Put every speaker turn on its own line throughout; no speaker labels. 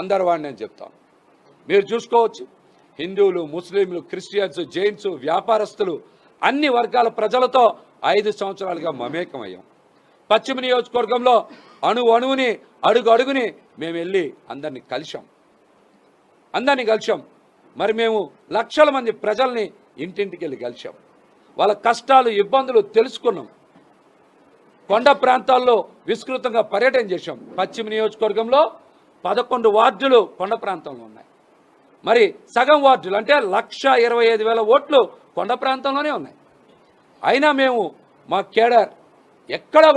అందరు వాడిని నేను చెప్తాను. మీరు చూసుకోవచ్చు, హిందువులు, ముస్లింలు, క్రిస్టియన్స్, జైన్స్, వ్యాపారస్తులు అన్ని వర్గాల ప్రజలతో 5 సంవత్సరాలుగా మమేకమయ్యాం. పశ్చిమ నియోజకవర్గంలో అణువుని అడుగు అడుగుని మేము వెళ్ళి అందరినీ కలిశాం. మరి మేము లక్షల మంది ప్రజల్ని ఇంటింటికి వెళ్ళి కలిశాం. వాళ్ళ కష్టాలు, ఇబ్బందులు తెలుసుకున్నాం. కొండ ప్రాంతాల్లో విస్తృతంగా పర్యటన చేశాం. పశ్చిమ నియోజకవర్గంలో 11 వార్డులు కొండ ప్రాంతంలో ఉన్నాయి. మరి సగం వార్డులు అంటే 1,25,000 ఓట్లు కొండ ప్రాంతంలోనే ఉన్నాయి. అయినా మేము మా కేడర్ ఎక్కడా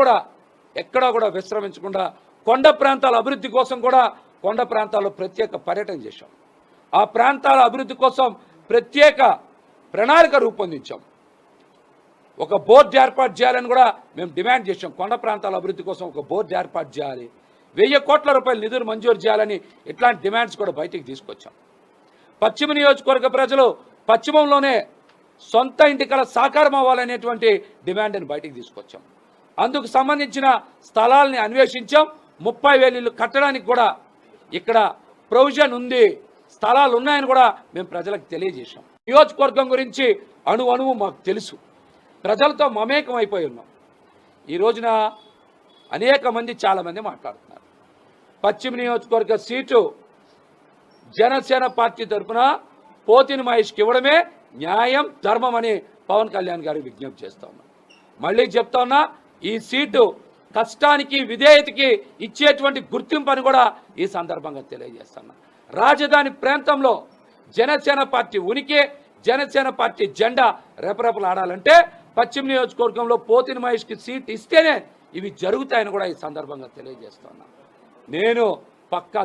కూడా విశ్రమించకుండా కొండ ప్రాంతాల అభివృద్ధి కోసం కూడా కొండ ప్రాంతాల్లో ప్రత్యేక పర్యటన చేశాం. ఆ ప్రాంతాల అభివృద్ధి కోసం ప్రత్యేక ప్రణాళిక రూపొందించాం. ఒక బోర్డు ఏర్పాటు చేయాలని కూడా మేము డిమాండ్ చేశాం. కొండ ప్రాంతాల అభివృద్ధి కోసం ఒక బోర్డు ఏర్పాటు చేయాలి, 1000 కోట్ల రూపాయల నిధులు మంజూరు చేయాలని ఇట్లాంటి డిమాండ్స్ కూడా బయటికి తీసుకొచ్చాం. పశ్చిమ నియోజకవర్గ ప్రజలు పశ్చిమంలోనే సొంత ఇంటి కల సాకారం అవ్వాలనేటువంటి డిమాండ్ని బయటికి తీసుకొచ్చాం. అందుకు సంబంధించిన స్థలాల్ని అన్వేషించాం. 30,000 ఇళ్ళు కట్టడానికి కూడా ఇక్కడ ప్రొవిజన్ ఉంది, స్థలాలు ఉన్నాయని కూడా మేము ప్రజలకు తెలియజేశాం. నియోజకవర్గం గురించి అణువు మాకు తెలుసు. ప్రజలతో మమేకం అయిపోయి ఉన్నాం. ఈ రోజున అనేక మంది, చాలామంది మాట్లాడుతున్నారు. పశ్చిమ నియోజకవర్గ సీటు జనసేన పార్టీ తరఫున పోతిని మహేష్కి ఇవ్వడమే న్యాయం, ధర్మం అని పవన్ కళ్యాణ్ గారికి విజ్ఞప్తి చేస్తా ఉన్నాం. మళ్ళీ చెప్తా ఉన్నా, ఈ సీటు కష్టానికి, విధేయతకి ఇచ్చేటువంటి గుర్తింపు అని కూడా ఈ సందర్భంగా తెలియజేస్తున్నా. రాజధాని ప్రాంతంలో జనసేన పార్టీ ఉనికి, జనసేన పార్టీ జెండా రెపరెపలాడాలంటే పశ్చిమ నియోజకవర్గంలో పోతిని మహేష్కి సీట్ ఇస్తేనే ఇవి జరుగుతాయని కూడా ఈ సందర్భంగా తెలియజేస్తున్నా. నేను పక్కా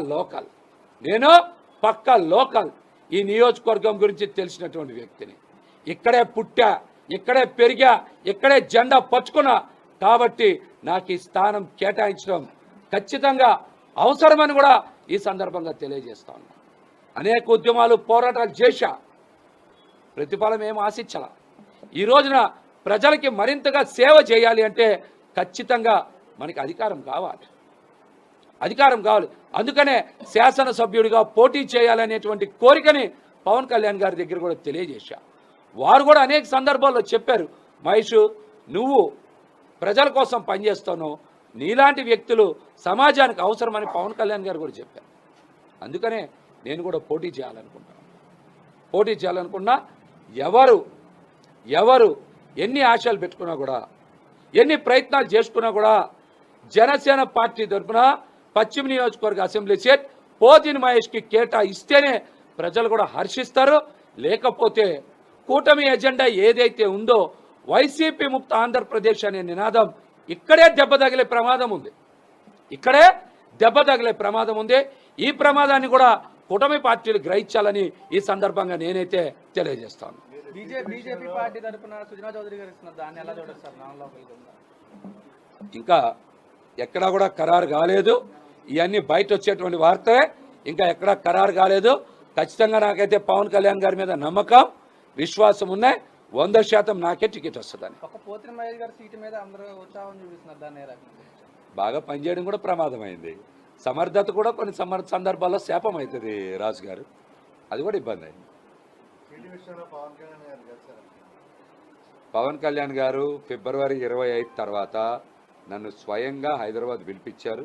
లోకల్ ఈ నియోజకవర్గం గురించి తెలిసినటువంటి వ్యక్తిని. ఇక్కడే పుట్టా, ఇక్కడే పెరిగా, ఇక్కడే జెండా పట్టుకున్నా. కాబట్టి నాకు ఈ స్థానం కేటాయించడం ఖచ్చితంగా అవసరమని కూడా ఈ సందర్భంగా తెలియజేస్తా ఉన్నా. అనేక ఉద్యమాలు, పోరాటాలు చేశా, ప్రతిఫలం ఏం ఆశించాల. ఈ రోజున ప్రజలకి మరింతగా సేవ చేయాలి అంటే ఖచ్చితంగా మనకి అధికారం కావాలి. అందుకనే శాసనసభ్యుడిగా పోటీ చేయాలనేటువంటి కోరికని పవన్ కళ్యాణ్ గారి దగ్గర కూడా తెలియజేశా. వారు కూడా అనేక సందర్భాల్లో చెప్పారు, మహేష్ నువ్వు ప్రజల కోసం పనిచేస్తావు, నీలాంటి వ్యక్తులు సమాజానికి అవసరమని పవన్ కళ్యాణ్ గారు కూడా చెప్పారు. అందుకనే నేను కూడా పోటీ చేయాలనుకున్నా. ఎవరు ఎన్ని ఆశలు పెట్టుకున్నా కూడా, ఎన్ని ప్రయత్నాలు చేసుకున్నా కూడా జనసేన పార్టీ తరఫున పశ్చిమ నియోజకవర్గ అసెంబ్లీ సీట్ పోతిని మహేష్కి కేటాయిస్తేనే ప్రజలు కూడా హర్షిస్తారు. లేకపోతే కూటమి ఎజెండా ఏదైతే ఉందో వైసీపీ ముక్త ఆంధ్రప్రదేశ్ అనే నినాదం ఇక్కడే దెబ్బ తగిలే ప్రమాదం ఉంది. ఈ ప్రమాదాన్ని కూడా కూటమి పార్టీలు గ్రహించాలని ఈ సందర్భంగా నేనైతే తెలియజేస్తాను.
బీజేపీ పార్టీ తరపున సుజనా చౌదరి గారు ఇస్తున్నారు, దాన్ని ఎలా చూడొచ్చు?
ఇంకా ఎక్కడా కూడా ఖరారు కాలేదు. ఇవన్నీ బయట వచ్చేటువంటి వార్తలే, ఇంకా ఎక్కడా ఖరారు కాలేదు. ఖచ్చితంగా నాకైతే పవన్ కళ్యాణ్ గారి మీద నమ్మకం, విశ్వాసం ఉన్నాయి. 100% నాకే టికెట్ వస్తుందని.
పోతిని మహేష్ గారి సీటు మీద అందరూ ఉత్సాహం చూపిస్తున్నారు, దాన్ని
బాగా పనిచేయడం కూడా ప్రమాదమైంది. సమర్థత కూడా కొన్ని సందర్భాల్లో శాపం అవుతుంది రాజు గారు, అది కూడా ఇబ్బంది అయింది. పవన్ కళ్యాణ్ గారు ఫిబ్రవరి 25 తర్వాత నన్ను స్వయంగా హైదరాబాద్ పిలిపించారు.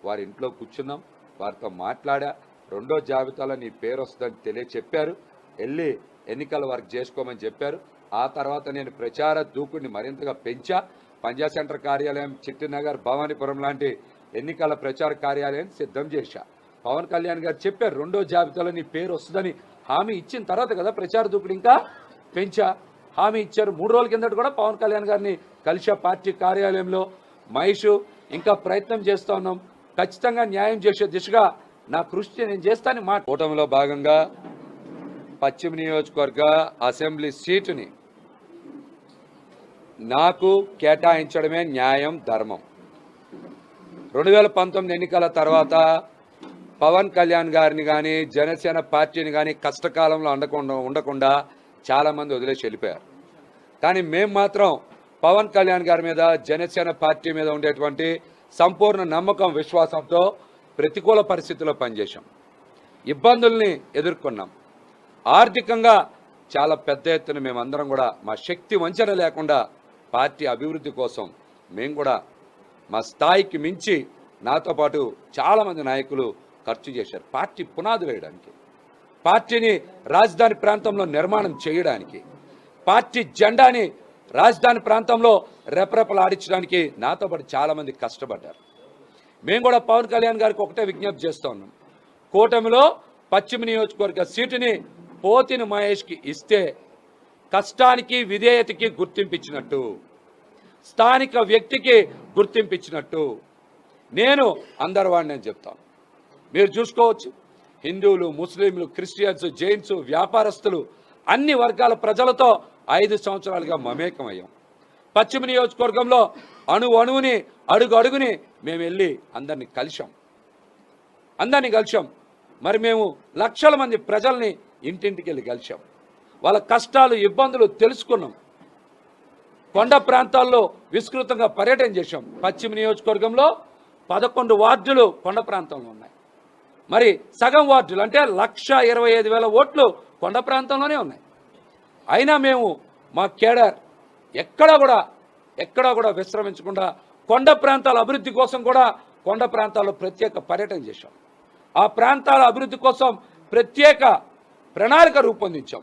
వారి ఇంట్లో కూర్చున్నాం, వారితో మాట్లాడా. 2వ జాబితాలో నీ పేరు వస్తుందని చెప్పారు. వెళ్ళి ఎన్నికల వర్క్ చేసుకోమని చెప్పారు. ఆ తర్వాత నేను ప్రచార దూకుడిని మరింతగా పెంచా. పంజా సెంటర్ కార్యాలయం, చిట్టినగర్, భవానీపురం లాంటి ఎన్నికల ప్రచార కార్యాలయాన్ని సిద్ధం చేశా. పవన్ కళ్యాణ్ గారు చెప్పారు 2వ జాబితాలో నీ పేరు వస్తుందని హామీ ఇచ్చిన తర్వాత కదా ప్రచార దూకుడు ఇంకా పెంచా, హామీ ఇచ్చారు. 3 రోజుల కిందట కూడా పవన్ కళ్యాణ్ గారిని కలిసా పార్టీ కార్యాలయంలో. మహేష్ ఇంకా ప్రయత్నం చేస్తూ ఉన్నాం. ఖచ్చితంగా న్యాయం చేసే దిశగా నా కృషి నేను చేస్తానని మా కూటమిలో భాగంగా పశ్చిమ నియోజకవర్గ అసెంబ్లీ సీటుని నాకు కేటాయించడమే న్యాయం, ధర్మం. 2019 ఎన్నికల తర్వాత పవన్ కళ్యాణ్ గారిని కానీ, జనసేన పార్టీని కానీ కష్టకాలంలో ఉండకుండా చాలామంది వదిలేసి వెళ్ళిపోయారు. కానీ మేము మాత్రం పవన్ కళ్యాణ్ గారి మీద, జనసేన పార్టీ మీద ఉండేటువంటి సంపూర్ణ నమ్మకం, విశ్వాసంతో ప్రతికూల పరిస్థితుల్లో పనిచేశాం. ఇబ్బందుల్ని ఎదుర్కొన్నాం. ఆర్థికంగా చాలా పెద్ద ఎత్తున మేమందరం కూడా మా శక్తి వంచన లేకుండా పార్టీ అభివృద్ధి కోసం మేము కూడా మా స్థాయికి మించి నాతో పాటు చాలామంది నాయకులు ఖర్చు చేశారు పార్టీ పునాదులు వేయడానికి, పార్టీని రాజధాని ప్రాంతంలో నిర్మాణం చేయడానికి, పార్టీ జెండాని రాజధాని ప్రాంతంలో రెపరెపలాడించడానికి నాతో పాటు చాలామంది కష్టపడ్డారు. మేము కూడా పవన్ కళ్యాణ్ గారికి ఒకటే విజ్ఞప్తి చేస్తూ ఉన్నాం. కూటమిలో పశ్చిమ నియోజకవర్గ సీటుని పోతిన మహేష్కి ఇస్తే కష్టానికి విధేయతకి గుర్తింపించినట్టు, స్థానిక వ్యక్తికి గుర్తింపించినట్టు. నేను అందరి వాడిని నేను చెప్తాను. మీరు చూసుకోవచ్చు, హిందువులు, ముస్లింలు, క్రిస్టియన్స్, జైన్స్, వ్యాపారస్తులు అన్ని వర్గాల ప్రజలతో 5 సంవత్సరాలుగా మమేకమయ్యాం. పశ్చిమ నియోజకవర్గంలో అణువుని అడుగు అడుగుని మేము వెళ్ళి అందరినీ కలిశాం. మరి మేము లక్షల మంది ప్రజల్ని ఇంటింటికి వెళ్ళి కలిశాం. వాళ్ళ కష్టాలు, ఇబ్బందులు తెలుసుకున్నాం. కొండ ప్రాంతాల్లో విస్తృతంగా పర్యటన చేశాం. పశ్చిమ నియోజకవర్గంలో 11 వార్డులు కొండ ప్రాంతంలో ఉన్నాయి. మరి సగం వార్డులు అంటే 1,25,000 ఓట్లు కొండ ప్రాంతంలోనే ఉన్నాయి. అయినా మేము మా కేడర్ ఎక్కడా కూడా విశ్రమించకుండా కొండ ప్రాంతాల అభివృద్ధి కోసం కూడా కొండ ప్రాంతాల్లో ప్రత్యేక పర్యటన చేశాం. ఆ ప్రాంతాల అభివృద్ధి కోసం ప్రత్యేక ప్రణాళిక రూపొందించాం.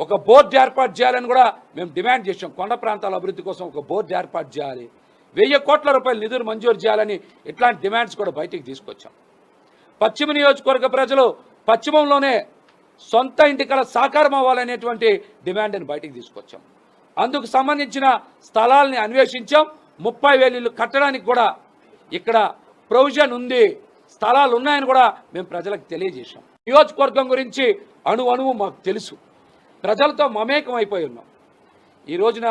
ఒక బోర్డు ఏర్పాటు చేయాలని కూడా మేము డిమాండ్ చేశాం. కొండ ప్రాంతాల అభివృద్ధి కోసం ఒక బోర్డు ఏర్పాటు చేయాలి, 1000 కోట్ల రూపాయల నిధులు మంజూరు చేయాలని ఇట్లాంటి డిమాండ్స్ కూడా బయటికి తీసుకొచ్చాం. పశ్చిమ నియోజకవర్గ ప్రజలు పశ్చిమంలోనే సొంత ఇంటి కల సాకారం అవ్వాలనేటువంటి డిమాండ్ని బయటికి తీసుకొచ్చాం. అందుకు సంబంధించిన స్థలాల్ని అన్వేషించాం. 30,000 ఇళ్ళు కట్టడానికి కూడా ఇక్కడ ప్రొవిజన్ ఉంది, స్థలాలు ఉన్నాయని కూడా మేము ప్రజలకు తెలియజేశాం. నియోజకవర్గం గురించి అణువు మాకు తెలుసు. ప్రజలతో మమేకం అయిపోయి ఉన్నాం. ఈ రోజున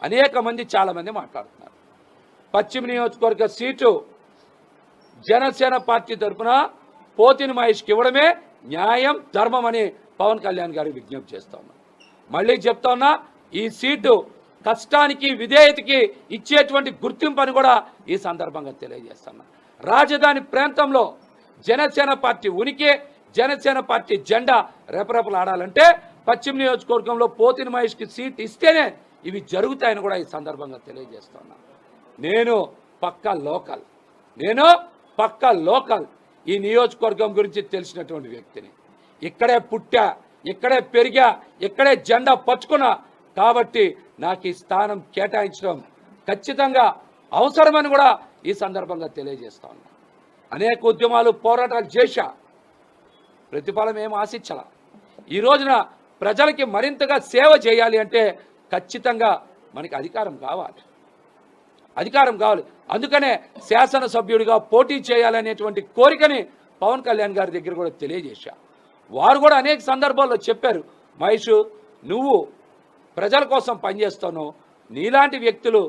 అనేక మంది చాలామంది మాట్లాడుతున్నారు. పశ్చిమ నియోజకవర్గ సీటు జనసేన పార్టీ తరఫున పోతిన మహేష్కి ఇవ్వడమే న్యాయం, ధర్మం అని పవన్ కళ్యాణ్ గారికి విజ్ఞప్తి చేస్తా ఉన్నా. మళ్ళీ చెప్తా ఉన్నా, ఈ సీటు కష్టానికి విధేయతకి ఇచ్చేటువంటి గుర్తింపు అని కూడా ఈ సందర్భంగా తెలియజేస్తున్నా. రాజధాని ప్రాంతంలో జనసేన పార్టీ ఉనికి, జనసేన పార్టీ జెండా రెపరెపలు ఆడాలంటే పశ్చిమ నియోజకవర్గంలో పోతిన మహేష్కి సీట్ ఇస్తేనే ఇవి జరుగుతాయని కూడా ఈ సందర్భంగా తెలియజేస్తున్నా. నేను పక్కా లోకల్ ఈ నియోజకవర్గం గురించి తెలిసినటువంటి వ్యక్తిని. ఇక్కడే పుట్టా, ఇక్కడే పెరిగా, ఇక్కడే జెండా పట్టుకున్నా. కాబట్టి నాకు ఈ స్థానం కేటాయించడం ఖచ్చితంగా అవసరమని కూడా ఈ సందర్భంగా తెలియజేస్తా ఉన్నా. అనేక ఉద్యమాలు, పోరాటాలు చేశా, ప్రతిఫలం ఏం ఆశించాల. ఈ రోజున ప్రజలకి మరింతగా సేవ చేయాలి అంటే ఖచ్చితంగా మనకి అధికారం కావాలి. అందుకనే శాసనసభ్యుడిగా పోటీ చేయాలనేటువంటి కోరికని పవన్ కళ్యాణ్ గారి దగ్గర కూడా తెలియజేశా. వారు కూడా అనేక సందర్భాల్లో చెప్పారు, మహేష్ నువ్వు ప్రజల కోసం పనిచేస్తావు, నీలాంటి వ్యక్తులు